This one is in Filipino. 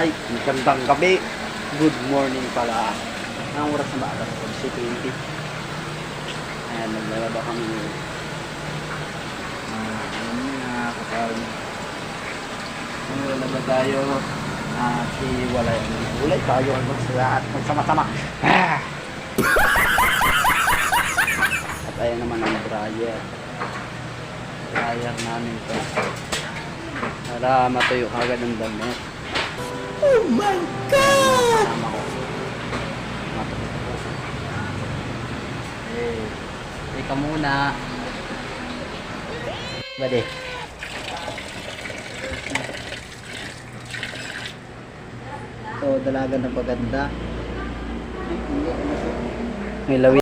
Ay, magandang gabi. Good morning pala. Ang oras na ba? Alas 11:20. Ayan, naglalaba kami ngayon. Ano nga, kapag naglalaba tayo, hiwalay tayo hanggang sila at magsama-sama. At ayan naman ang dryer. Dryer namin to. Para matuyo agad ang damit. Oh my God! Teka muna. Bade. So, dalaga na paganda. May lawit.